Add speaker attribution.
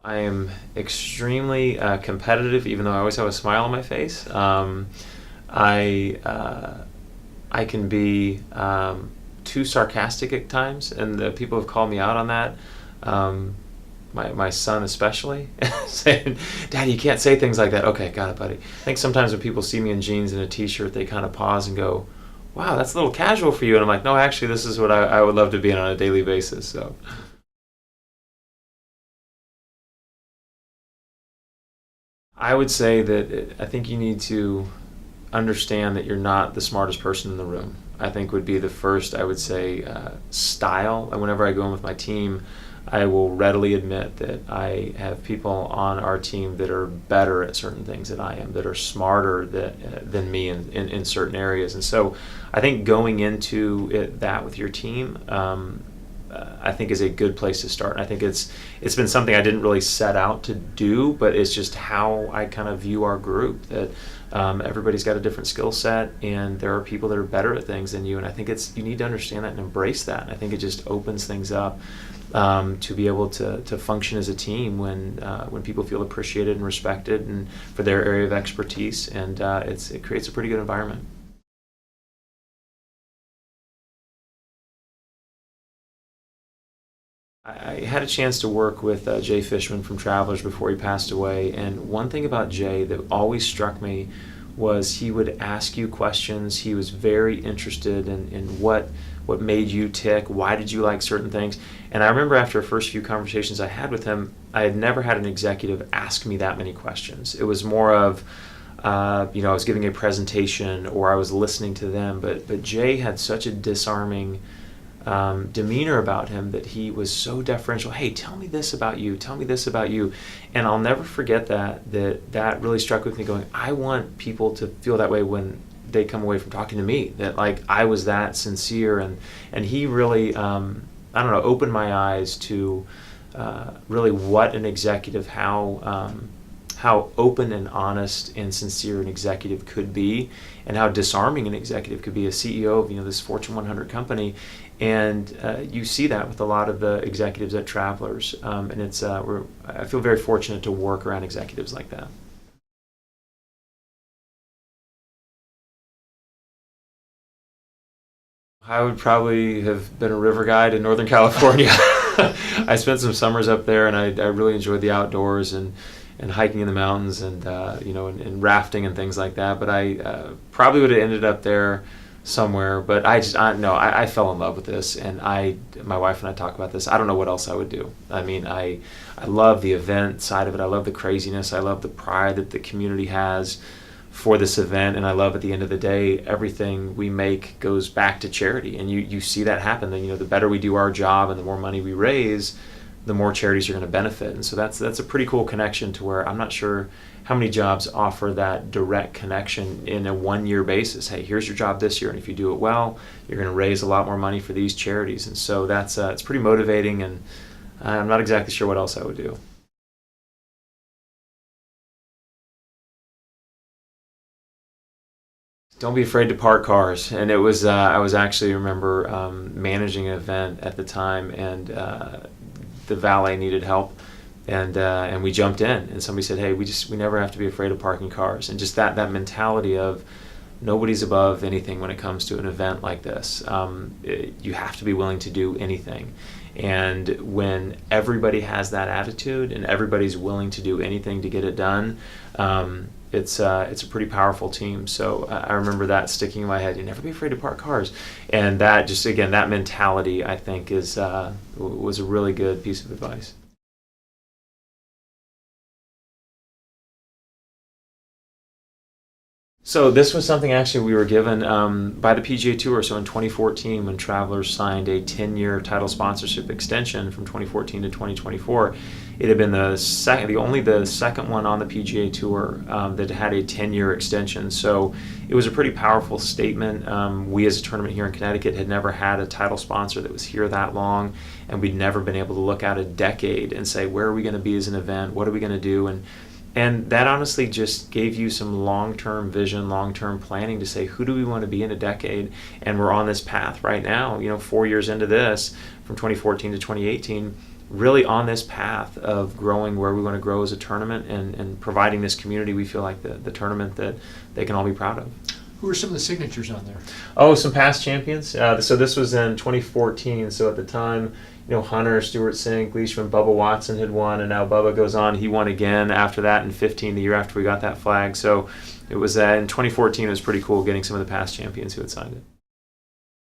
Speaker 1: I am extremely competitive, even though I always have a smile on my face. I I can be too sarcastic at times, and the people have called me out on that. Um, my son especially, saying, "Daddy, you can't say things like that." Okay, got it, buddy. I think sometimes when people see me in jeans and a t-shirt, they kind of pause and go, "Wow, that's a little casual for you." And I'm like, "No, actually, this is what I would love to be in on a daily basis." So. I would say that I think you need to understand that you're not the smartest person in the room. I think would be the first, I would say, style. And whenever I go in with my team, I will readily admit that I have people on our team that are better at certain things than I am, that are smarter than me in certain areas. And so I think going into that with your team, I think is a good place to start. And I think it's been something I didn't really set out to do, but it's just how I kind of view our group. That everybody's got a different skill set, and there are people that are better at things than you. And I think you need to understand that and embrace that. And I think it just opens things up to be able to function as a team when people feel appreciated and respected and for their area of expertise, and it creates a pretty good environment. I had a chance to work with Jay Fishman from Travelers before he passed away, and one thing about Jay that always struck me was he would ask you questions. He was very interested in what made you tick, why did you like certain things. And I remember after the first few conversations I had with him, I had never had an executive ask me that many questions. It was more of, I was giving a presentation or I was listening to them, but Jay had such a disarming demeanor about him that he was so deferential. Hey, tell me this about you. Tell me this about you. And I'll never forget that really struck with me going, I want people to feel that way when they come away from talking to me, that like I was that sincere. And he really, opened my eyes to really what an executive, how open and honest and sincere an executive could be, and how disarming an executive could be, a CEO of this Fortune 100 company. And you see that with a lot of the executives at Travelers, and I feel very fortunate to work around executives like that. I would probably have been a river guide in Northern California. I spent some summers up there, and I really enjoyed the outdoors and hiking in the mountains and rafting and things like that. But I probably would have ended up there somewhere. But I fell in love with this, and my wife and I talk about this. I don't know what else I would do. I mean, I love the event side of it. I love the craziness. I love the pride that the community has for this event, and I love at the end of the day everything we make goes back to charity, and you see that happen. Then the better we do our job and the more money we raise, the more charities are going to benefit. And so that's a pretty cool connection to where I'm not sure how many jobs offer that direct connection in a 1-year basis. Hey, here's your job this year, and if you do it well, you're going to raise a lot more money for these charities. And so that's it's pretty motivating, and I'm not exactly sure what else I would do. Don't be afraid to park cars. And it was I was actually remember managing an event at the time, and the valet needed help, and we jumped in, and somebody said, "Hey, we never have to be afraid of parking cars," and just that mentality of nobody's above anything when it comes to an event like this. You have to be willing to do anything. And when everybody has that attitude and everybody's willing to do anything to get it done, it's a pretty powerful team. So I remember that sticking in my head. You never be afraid to park cars, and that just again that mentality I think was a really good piece of advice. So this was something actually we were given by the PGA Tour. So in 2014, when Travelers signed a 10-year title sponsorship extension from 2014 to 2024, it had been the second one on the PGA Tour that had a 10-year extension. So it was a pretty powerful statement. We as a tournament here in Connecticut had never had a title sponsor that was here that long, and we'd never been able to look out a decade and say, where are we going to be as an event? What are we going to do? And that honestly just gave you some long-term vision, long-term planning to say, who do we want to be in a decade? And we're on this path right now, 4 years into this, from 2014 to 2018. really on this path of growing where we want to grow as a tournament and providing this community, we feel like the tournament that they can all be proud of.
Speaker 2: Who are some of the signatures on there?
Speaker 1: Oh, some past champions. So this was in 2014. So at the time, Hunter, Stuart Sink, Leishman, Bubba Watson had won, and now Bubba goes on. He won again after that in 15, the year after we got that flag. So it was in 2014. It was pretty cool getting some of the past champions who had signed it.